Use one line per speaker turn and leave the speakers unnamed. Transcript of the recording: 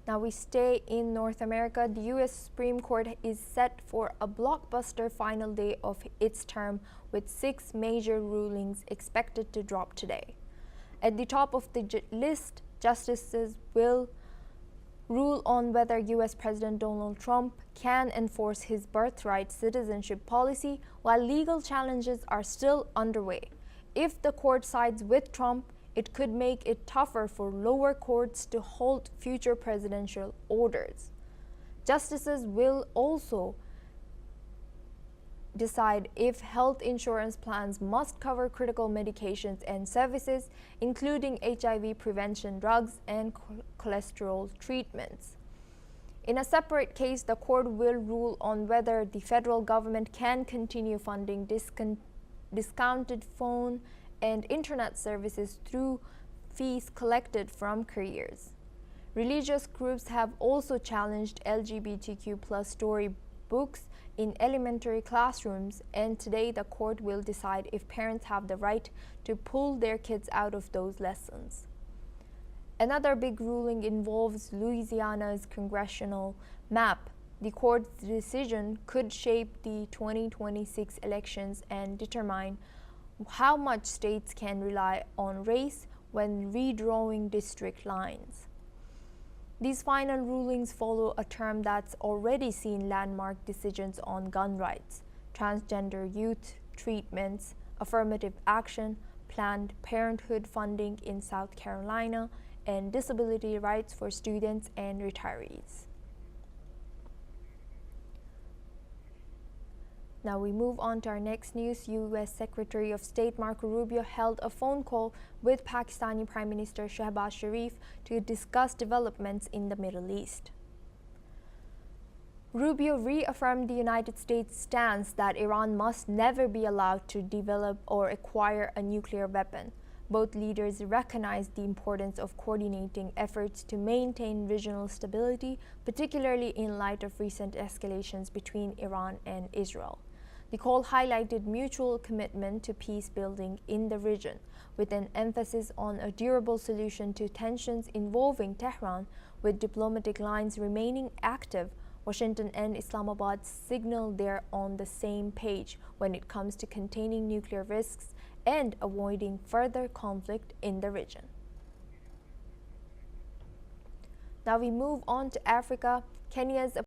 Now we stay in North America. The U.S. Supreme Court is set for a blockbuster final day of its term, with 6 major rulings expected to drop today. At the top of the list, justices will rule on whether U.S. President Donald Trump can enforce his birthright citizenship policy, while legal challenges are still underway. If the court sides with Trump, it could make it tougher for lower courts to halt future presidential orders. Justices will also decide if health insurance plans must cover critical medications and services, including HIV prevention drugs and cholesterol treatments. In a separate case, the court will rule on whether the federal government can continue funding discounted phone and internet services through fees collected from couriers. Religious groups have also challenged LGBTQ+ storybooks in elementary classrooms, and today the court will decide if parents have the right to pull their kids out of those lessons. Another big ruling involves Louisiana's congressional map. The court's decision could shape the 2026 elections and determine how much states can rely on race when redrawing district lines. These final rulings follow a term that's already seen landmark decisions on gun rights, transgender youth treatments, affirmative action, Planned Parenthood funding in South Carolina, and disability rights for students and retirees. Now we move on to our next news. U.S. Secretary of State Marco Rubio held a phone call with Pakistani Prime Minister Shehbaz Sharif to discuss developments in the Middle East. Rubio reaffirmed the United States' stance that Iran must never be allowed to develop or acquire a nuclear weapon. Both leaders recognized the importance of coordinating efforts to maintain regional stability, particularly in light of recent escalations between Iran and Israel. The call highlighted mutual commitment to peace building in the region, with an emphasis on a durable solution to tensions involving Tehran. With diplomatic lines remaining active, Washington and Islamabad signal they're on the same page when it comes to containing nuclear risks and avoiding further conflict in the region. Now we move on to Africa. Kenya's